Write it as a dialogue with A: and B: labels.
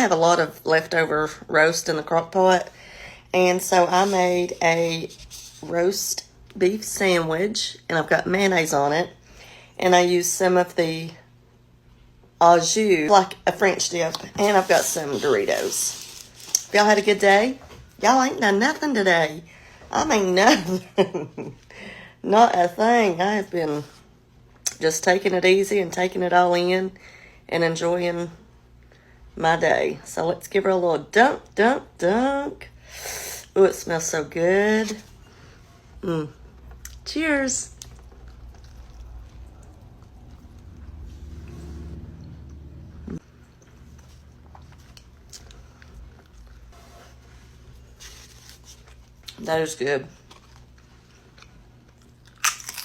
A: I have a lot of leftover roast in the crock pot, and so I made a roast beef sandwich, and I've got mayonnaise on it, and I used some of the au jus, like a French dip, and I've got some Doritos. Y'all had a good day? Y'all ain't done nothing today. I mean, nothing. Not a thing. I have been just taking it easy and taking it all in and enjoying my day. So let's give her a little dunk, dunk, dunk. Ooh, it smells so good. Cheers. That is good.